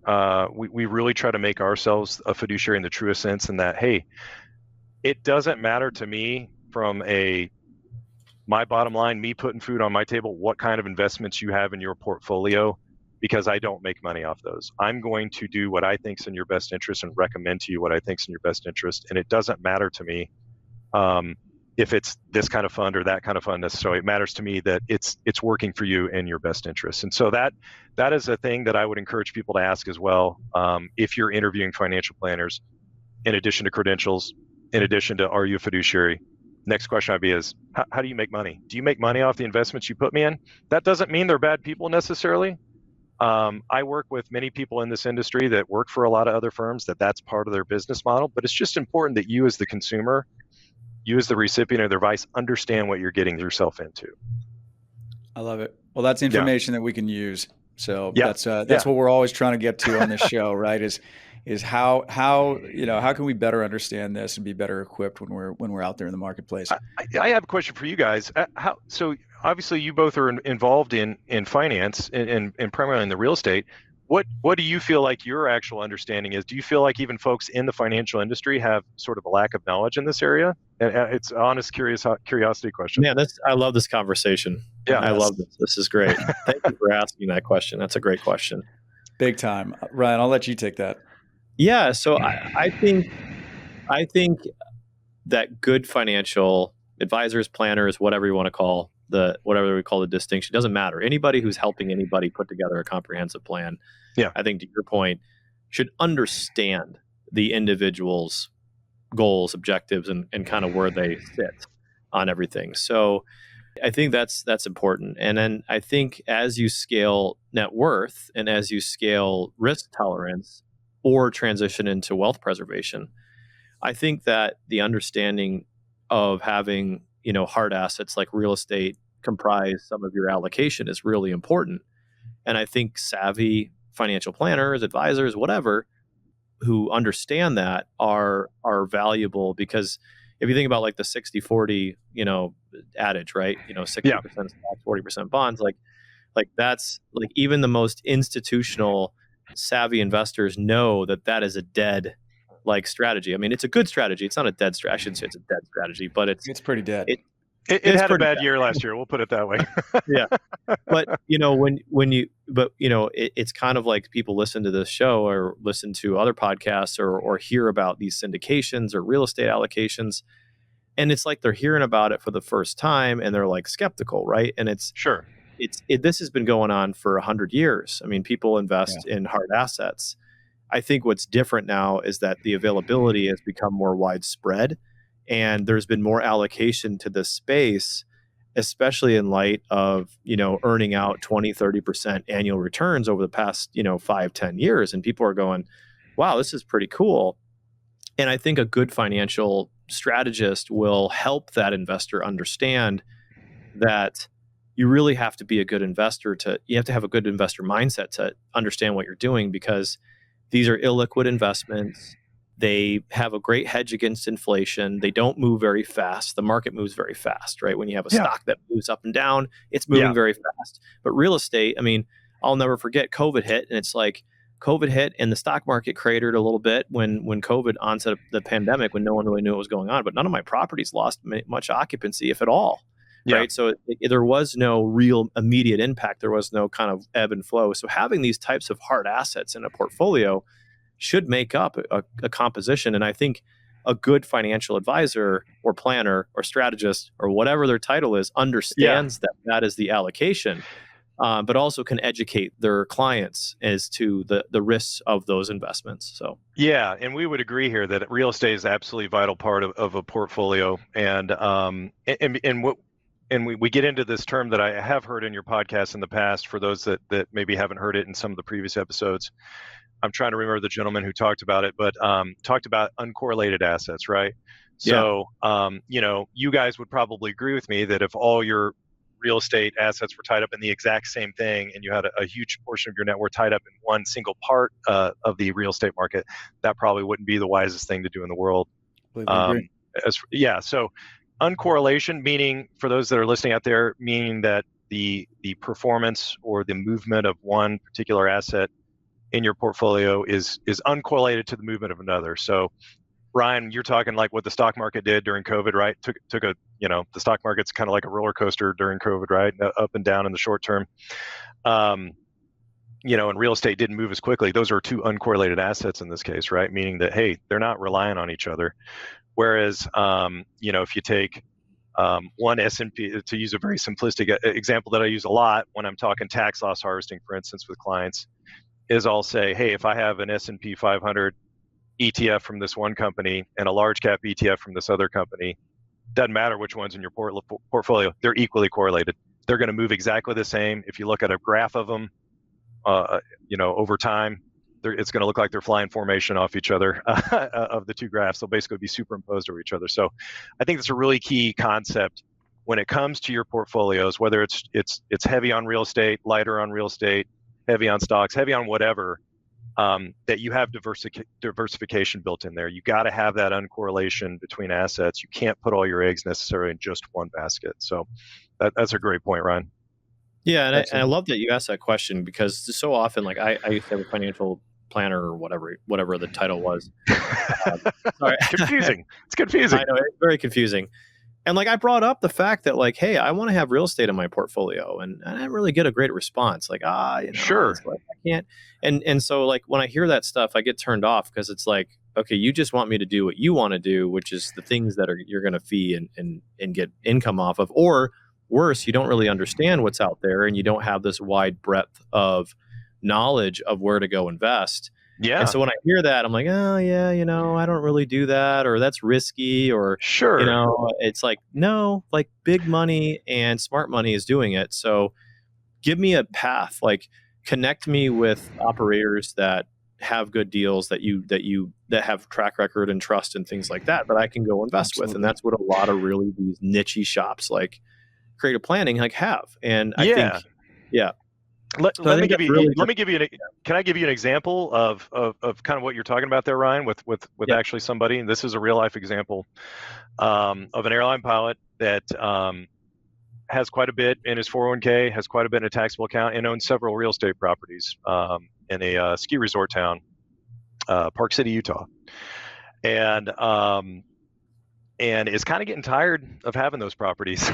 We really try to make ourselves a fiduciary in the truest sense, in that, hey, it doesn't matter to me from my bottom line, me putting food on my table, what kind of investments you have in your portfolio, because I don't make money off those. I'm going to do what I think's in your best interest and recommend to you what I think's in your best interest. And it doesn't matter to me if it's this kind of fund or that kind of fund necessarily. It matters to me that it's working for you in your best interest. And so that is a thing that I would encourage people to ask as well. If you're interviewing financial planners, in addition to credentials, in addition to are you a fiduciary, next question I'd be is, how do you make money? Do you make money off the investments you put me in? That doesn't mean they're bad people necessarily. I work with many people in this industry that work for a lot of other firms that's part of their business model, but it's just important that you as the consumer, you as the recipient of their advice, understand what you're getting yourself into. I love it. Well, that's information that we can use. So that's what we're always trying to get to on this show, right? Is how can we better understand this and be better equipped when we're out there in the marketplace? I have a question for you guys. So obviously you both are involved in finance and primarily in the real estate. What do you feel like your actual understanding is? Do you feel like even folks in the financial industry have sort of a lack of knowledge in this area? And it's an honest, curiosity question. Yeah, I love this conversation. Yeah, I love this. This is great. Thank you for asking that question. That's a great question. Big time. Ryan, I'll let you take that. Yeah, so I think that good financial advisors, planners, whatever you want to call whatever we call the distinction, doesn't matter. Anybody who's helping anybody put together a comprehensive plan, I think to your point, should understand the individual's goals, objectives, and kind of where they sit on everything. So I think that's important. And then I think as you scale net worth and as you scale risk tolerance or transition into wealth preservation, I think that the understanding of having, hard assets like real estate comprise some of your allocation is really important. And I think savvy financial planners, advisors, whatever, who understand that are valuable, because if you think about like the 60-40, adage, right? 60% stocks, 40% bonds, like that's like even the most institutional savvy investors know that is a dead like strategy. I mean, it's a good strategy. It's not a dead strategy. I shouldn't say it's a dead strategy, but it's pretty dead. It had a bad year last year. We'll put it that way. Yeah. But, it's kind of like people listen to this show or listen to other podcasts or hear about these syndications or real estate allocations. And it's like they're hearing about it for the first time and they're like skeptical, right? And it's sure. This has been going on for 100 years. I mean, people invest in hard assets. I think what's different now is that the availability has become more widespread and there's been more allocation to this space, especially in light of, earning out 20, 30% annual returns over the past, 5-10 years. And people are going, wow, this is pretty cool. And I think a good financial strategist will help that investor understand that you really have to be a good investor you have to have a good investor mindset to understand what you're doing, because these are illiquid investments. They have a great hedge against inflation. They don't move very fast. The market moves very fast, right? When you have a Yeah. stock that moves up and down, it's moving very fast. But real estate, I mean, I'll never forget COVID hit, and it's like COVID hit and the stock market cratered a little bit when COVID onset of the pandemic, when no one really knew what was going on. But none of my properties lost much occupancy, if at all. Yeah. Right. So there was no real immediate impact. There was no kind of ebb and flow. So having these types of hard assets in a portfolio should make up a composition. And I think a good financial advisor or planner or strategist or whatever their title is understands that is the allocation, but also can educate their clients as to the risks of those investments. So Yeah, and we would agree here that real estate is absolutely vital part of a portfolio. And we get into this term that I have heard in your podcast in the past, for those that maybe haven't heard it in some of the previous episodes. I'm trying to remember the gentleman who talked about it, but talked about uncorrelated assets, right? So, you guys would probably agree with me that if all your real estate assets were tied up in the exact same thing, and you had a huge portion of your net worth tied up in one single part of the real estate market, that probably wouldn't be the wisest thing to do in the world. So uncorrelation, meaning, for those that are listening out there, meaning that the performance or the movement of one particular asset in your portfolio is uncorrelated to the movement of another. So, Ryan, you're talking like what the stock market did during COVID, right? Took a the stock market's kind of like a roller coaster during COVID, right? Up and down in the short term. And real estate didn't move as quickly. Those are two uncorrelated assets in this case, right? Meaning that, hey, they're not reliant on each other. Whereas, if you take one S&P, to use a very simplistic example that I use a lot when I'm talking tax loss harvesting, for instance, with clients, is I'll say, hey, if I have an S&P 500 ETF from this one company and a large cap ETF from this other company, doesn't matter which one's in your portfolio, they're equally correlated. They're going to move exactly the same. If you look at a graph of them, over time, it's going to look like they're flying formation off each other of the two graphs. They'll basically be superimposed over each other. So I think that's a really key concept when it comes to your portfolios, whether it's heavy on real estate, lighter on real estate, heavy on stocks, heavy on whatever, that you have diversification built in there. You got to have that uncorrelation between assets. You can't put all your eggs necessarily in just one basket. So that's a great point, Ryan. Yeah, and I love that you asked that question, because so often, like I used to have a financial planner or whatever the title was. Sorry. Confusing. It's confusing. I know, it's very confusing. And like I brought up the fact that, like, hey, I want to have real estate in my portfolio, and I didn't really get a great response. Like, sure, like, I can't. And so, like, when I hear that stuff, I get turned off, because it's like, okay, you just want me to do what you want to do, which is the things that you're going to fee and get income off of, or worse, you don't really understand what's out there, and you don't have this wide breadth of knowledge of where to go invest. Yeah. And so when I hear that, I'm like, oh yeah, I don't really do that, or that's risky, or sure, it's like, no, like big money and smart money is doing it. So give me a path, like connect me with operators that have good deals, that have track record and trust and things like that I can go invest with. And that's what a lot of really these niche-y shops like creative planning like have. And I think, yeah. Let me give you can I give you an example of kind of what you're talking about there, Ryan, with actually somebody, and this is a real life example of an airline pilot that has quite a bit in his 401k, has quite a bit in a taxable account, and owns several real estate properties in a ski resort town, Park City, Utah, and is kind of getting tired of having those properties.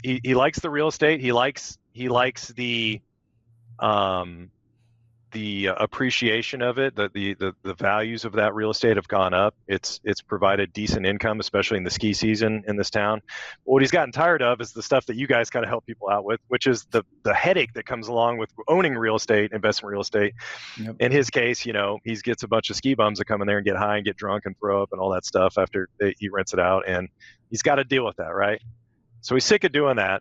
He likes the real estate. He likes the appreciation of it. The values of that real estate have gone up. It's provided decent income, especially in the ski season in this town. But what he's gotten tired of is the stuff that you guys kind of help people out with, which is the headache that comes along with owning real estate, investment real estate. Yep. In his case, he gets a bunch of ski bums that come in there and get high and get drunk and throw up and all that stuff after he rents it out, and he's got to deal with that, right? So he's sick of doing that,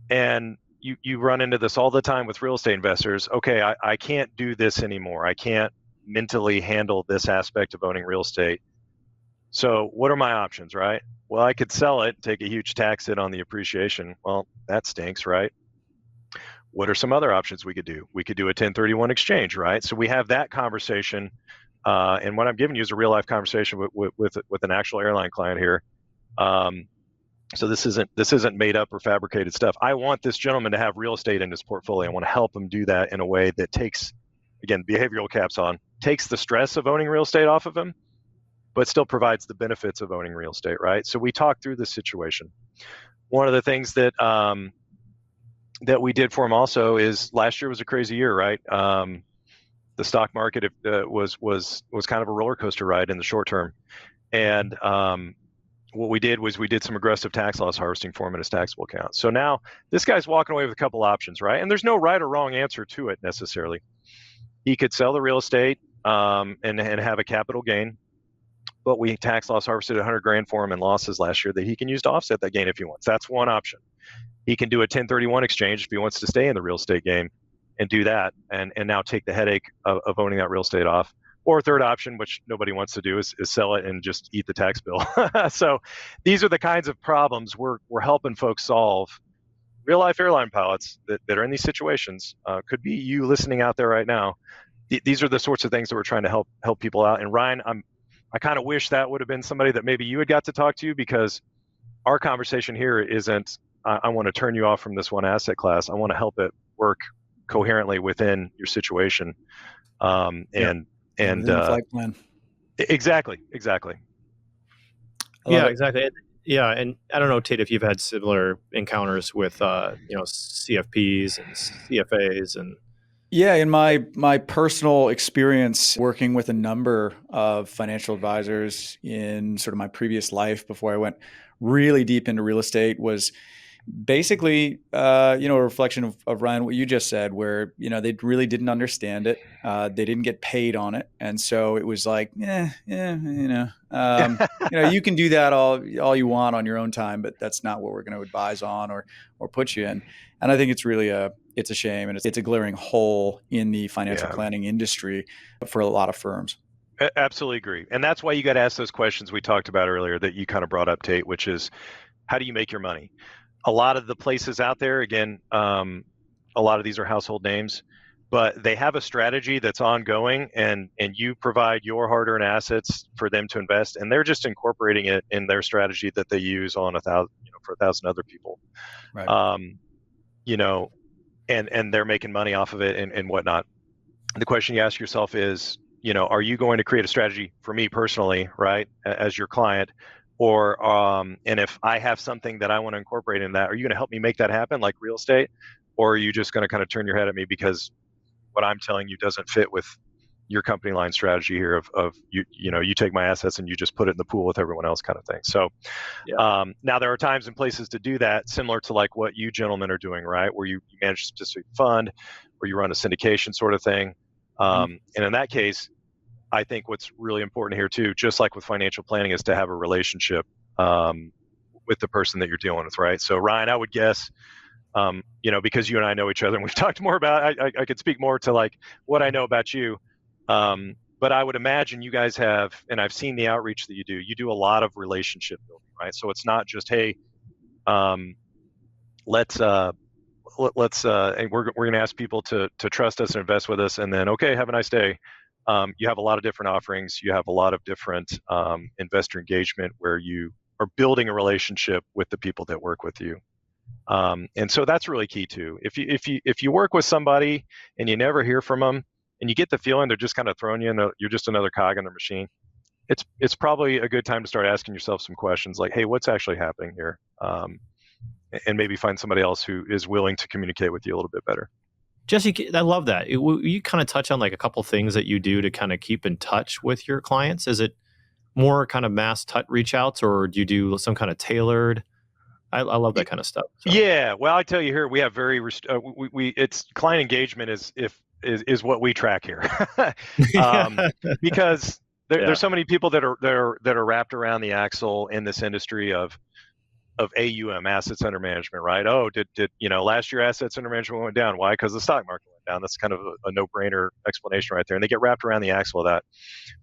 and you run into this all the time with real estate investors. Okay, I can't do this anymore. I can't mentally handle this aspect of owning real estate. So what are my options, right? Well, I could sell it, take a huge tax hit on the appreciation. Well, that stinks, right? What are some other options we could do? We could do a 1031 exchange, right? So we have that conversation. And what I'm giving you is a real life conversation with an actual airline client here. So this isn't made up or fabricated stuff. I want this gentleman to have real estate in his portfolio. I want to help him do that in a way that takes, again, behavioral caps on, takes the stress of owning real estate off of him, but still provides the benefits of owning real estate, right? So we talked through this situation. One of the things that that we did for him also is last year was a crazy year, right? The stock market was kind of a roller coaster ride in the short term, and what we did was we did some aggressive tax loss harvesting for him in his taxable account. So now this guy's walking away with a couple options, right? And there's no right or wrong answer to it necessarily. He could sell the real estate and have a capital gain, but we tax loss harvested $100,000 for him in losses last year that he can use to offset that gain if he wants. That's one option. He can do a 1031 exchange if he wants to stay in the real estate game and do that and now take the headache of owning that real estate off. Or a third option, which nobody wants to do, is sell it and just eat the tax bill. So these are the kinds of problems we're helping folks solve. Real life airline pilots that are in these situations, could be you listening out there right now. These are the sorts of things that we're trying to help people out. And Ryan, I kind of wish that would have been somebody that maybe you had got to talk to, because our conversation here isn't, I want to turn you off from this one asset class. I want to help it work coherently within your situation. And flight plan. Exactly. Yeah, exactly. Yeah, and I don't know, Tait, if you've had similar encounters with CFPs and CFAs and. Yeah, in my personal experience working with a number of financial advisors in sort of my previous life before I went really deep into real estate was basically, a reflection of Ryan, what you just said, where, they really didn't understand it. They didn't get paid on it. And so it was like, you can do that all you want on your own time, but that's not what we're going to advise on or put you in. And I think it's really it's a shame. And it's a glaring hole in the financial planning industry for a lot of firms. Absolutely agree. And that's why you got to ask those questions we talked about earlier that you kind of brought up, Tait, which is, how do you make your money? A lot of the places out there, again, a lot of these are household names, but they have a strategy that's ongoing, and you provide your hard-earned assets for them to invest, and they're just incorporating it in their strategy that they use on for 1,000 other people, right. And they're making money off of it and whatnot. The question you ask yourself is, are you going to create a strategy for me personally, right, as your client? Or, and if I have something that I want to incorporate in that, are you going to help me make that happen, like real estate? Or are you just going to kind of turn your head at me because what I'm telling you doesn't fit with your company line strategy here of you take my assets and you just put it in the pool with everyone else kind of thing. So now there are times and places to do that, similar to like what you gentlemen are doing, right? Where you manage a specific fund, or you run a syndication sort of thing. And in that case, I think what's really important here too, just like with financial planning, is to have a relationship with the person that you're dealing with, right? So Ryan, I would guess, because you and I know each other and we've talked more about, I could speak more to like what I know about you. But I would imagine you guys have, and I've seen the outreach that you do a lot of relationship building, right? So it's not just, hey, let's and we're going to ask people to trust us and invest with us, and then, okay, have a nice day. You have a lot of different offerings. You have a lot of different investor engagement where you are building a relationship with the people that work with you. And so that's really key too. If you work with somebody and you never hear from them, and you get the feeling they're just kind of throwing you in, you're just another cog in their machine, it's probably a good time to start asking yourself some questions like, hey, what's actually happening here? And maybe find somebody else who is willing to communicate with you a little bit better. Jesse, I love that. You kind of touch on like a couple things that you do to kind of keep in touch with your clients. Is it more kind of mass reach outs, or do you do some kind of tailored? I love that kind of stuff. So. Yeah, well, I tell you here, we have very it's client engagement is what we track here, because there's so many people that are wrapped around the axle in this industry of AUM, assets under management, right? Oh, did last year assets under management went down? Why? Because the stock market went down. That's kind of a no-brainer explanation right there. And they get wrapped around the axle of that.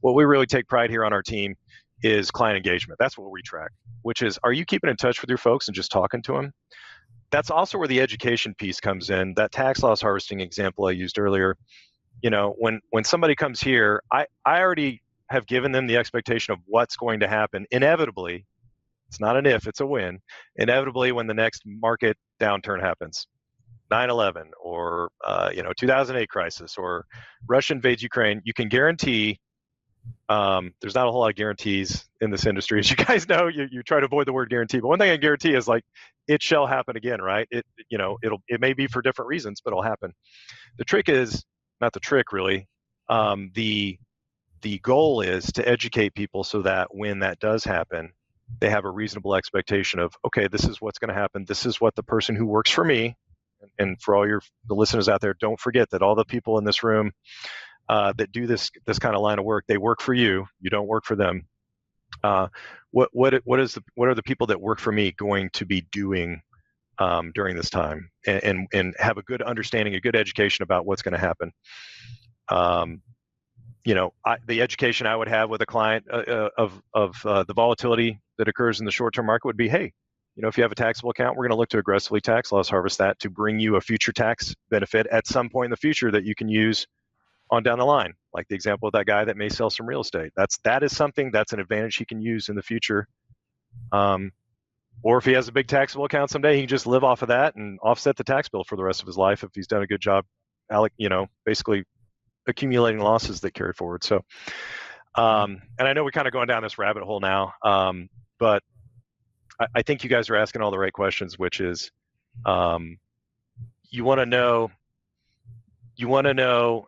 What we really take pride here on our team is client engagement. That's what we track, which is, are you keeping in touch with your folks and just talking to them? That's also where the education piece comes in. That tax loss harvesting example I used earlier, when somebody comes here, I already have given them the expectation of what's going to happen. Inevitably, it's not an if, it's a when. Inevitably, when the next market downturn happens, 9/11 or 2008 crisis or Russia invades Ukraine, you can guarantee. There's not a whole lot of guarantees in this industry, as you guys know. You try to avoid the word guarantee, but one thing I guarantee is it shall happen again, right? It may be for different reasons, but it'll happen. The trick is not the trick really. The goal is to educate people so that when that does happen, they have a reasonable expectation of, okay, this is what's going to happen. This is what the person who works for me, and for all the listeners out there, don't forget that all the people in this room that do this kind of line of work, they work for you. You don't work for them. What are the people that work for me going to be doing during this time, and have a good understanding, a good education about what's going to happen. The education I would have with a client of the volatility that occurs in the short-term market would be, hey, if you have a taxable account, we're going to look to aggressively tax loss harvest that to bring you a future tax benefit at some point in the future that you can use on down the line, like the example of that guy that may sell some real estate. That is something that's an advantage he can use in the future. Or if he has a big taxable account someday, he can just live off of that and offset the tax bill for the rest of his life if he's done a good job, basically accumulating losses that carry forward. So, and I know we're kind of going down this rabbit hole now, but I think you guys are asking all the right questions, which is, you want to know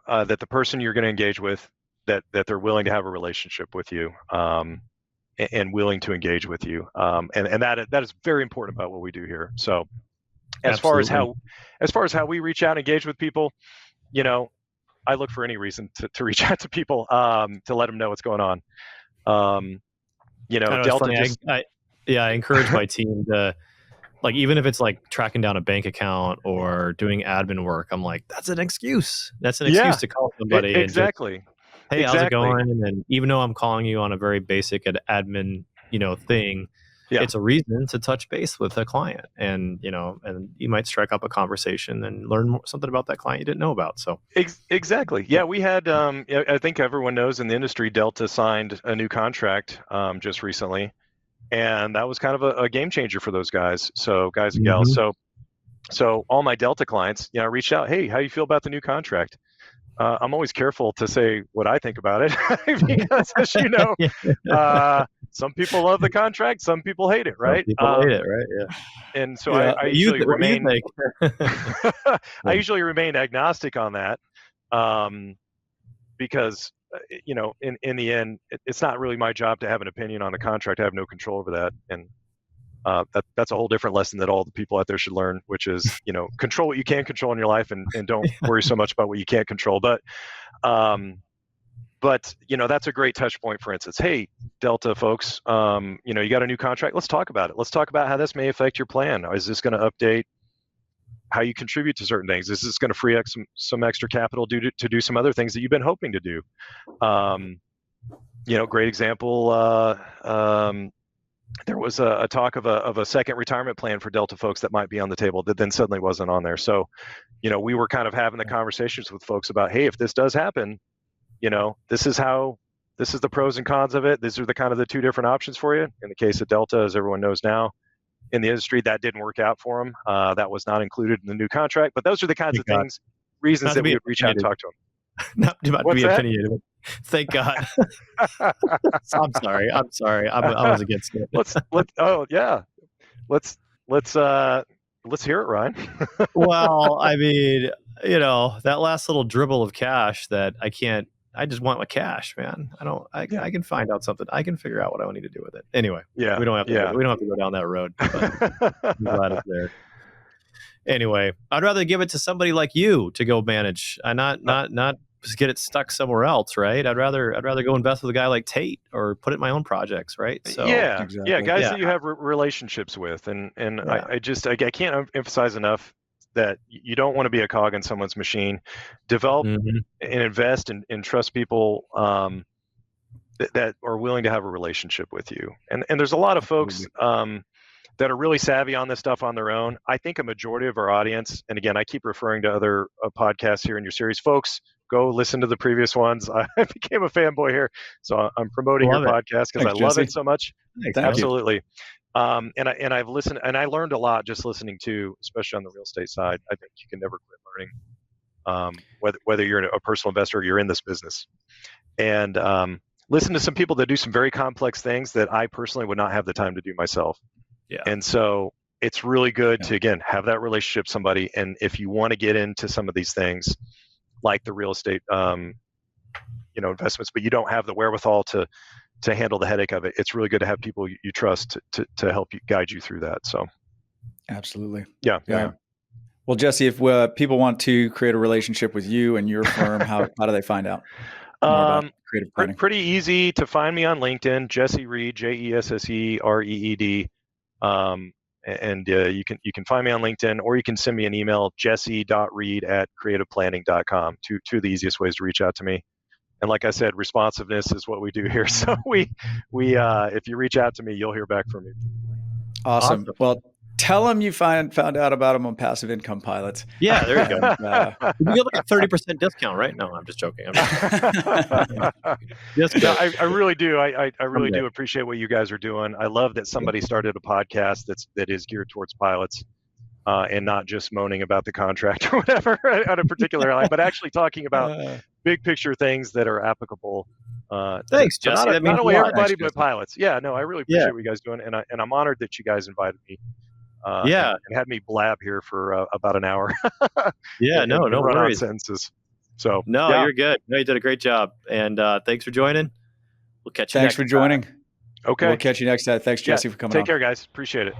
that the person you're going to engage with, that they're willing to have a relationship with you, and willing to engage with you, and that is very important about what we do here. So, as far as how we reach out and engage with people, I look for any reason to reach out to people, to let them know what's going on. Delta I encourage my team to, even if it's tracking down a bank account or doing admin work, I'm like, that's an excuse. That's an excuse to call somebody. Exactly. And just, hey, how's it going? And even though I'm calling you on a very basic admin, thing, it's a reason to touch base with a client, and you might strike up a conversation and learn something about that client you didn't know about. So exactly. Yeah, we had, I think everyone knows in the industry, Delta signed a new contract just recently. And that was kind of a game changer for those guys. So guys and gals. So all my Delta clients, reached out. Hey, how you feel about the new contract? I'm always careful to say what I think about it because, as you know, some people love the contract, some people hate it, right? Some people hate it, right? Yeah. And so I usually remain. I usually remain agnostic on that, because in the end, it's not really my job to have an opinion on the contract. I have no control over that, and that's a whole different lesson that all the people out there should learn, which is, control what you can control in your life, and don't worry so much about what you can't control. But that's a great touch point. For instance, hey, Delta folks, you got a new contract. Let's talk about it. Let's talk about how this may affect your plan. Is this going to update how you contribute to certain things? Is this going to free up some extra capital to do some other things that you've been hoping to do? Great example. There was a talk of a second retirement plan for Delta folks that might be on the table that then suddenly wasn't on there. So, we were kind of having the conversations with folks about, hey, if this does happen, this is the pros and cons of it. These are the two different options for you. In the case of Delta, as everyone knows now, in the industry, that didn't work out for them. That was not included in the new contract. But those are the kinds of reasons that we would reach out and talk to them. Not to be opinionated. Thank God. I'm sorry. I was against it. Let's hear it, Ryan. Well, I mean, that last little dribble of cash that I just want my cash, man. I can find out something. I can figure out what I need to do with it. Anyway, we don't have to go down that road. But I'm glad it's there. Anyway, I'd rather give it to somebody like you to go manage, and not just get it stuck somewhere else, right? I'd rather go invest with a guy like Tait or put it in my own projects, right? So guys that you have relationships with, and I can't emphasize enough that you don't want to be a cog in someone's machine. Develop and invest and trust people that are willing to have a relationship with you. And there's a lot of folks that are really savvy on this stuff on their own. I think a majority of our audience, and again, I keep referring to other podcasts here in your series, folks, go listen to the previous ones. I became a fanboy here, so I'm promoting your podcast because I love it so much. Absolutely. And I've listened, and I learned a lot just listening to, especially on the real estate side. I think you can never quit learning, whether you're a personal investor or you're in this business. And listen to some people that do some very complex things that I personally would not have the time to do myself. Yeah. And so it's really good to, again, have that relationship with somebody. And if you want to get into some of these things, like the real estate, investments, but you don't have the wherewithal to handle the headache of it, it's really good to have people you trust to help you, guide you through that. So, absolutely. Yeah. Well, Jesse, if people want to create a relationship with you and your firm, how do they find out more about creative planning? Pretty easy to find me on LinkedIn, Jesse Reed, JESSE REED. And you can find me on LinkedIn, or you can send me an email, jesse.reed@creativeplanning.com. Two of the easiest ways to reach out to me. And like I said, responsiveness is what we do here. So we if you reach out to me, you'll hear back from me. Awesome. Well, tell them you found out about them on Passive Income Pilots. Yeah, there you go. You get like a 30% discount, right? No, I'm just joking. Yes, no, I really do. I really do appreciate what you guys are doing. I love that somebody started a podcast that is geared towards pilots, and not just moaning about the contract or whatever on a particular line, but actually talking about big picture things that are applicable. Thanks, Jesse. Not only everybody, but pilots. Yeah, no, I really appreciate what you guys are doing, and I'm honored that you guys invited me. And had me blab here for about an hour. No worries. Sentences. So you're good. No, you did a great job, and thanks for joining. We'll catch you. Thanks for joining. Okay, we'll catch you next time. Thanks, Jesse, for coming on. Take care, guys. Appreciate it.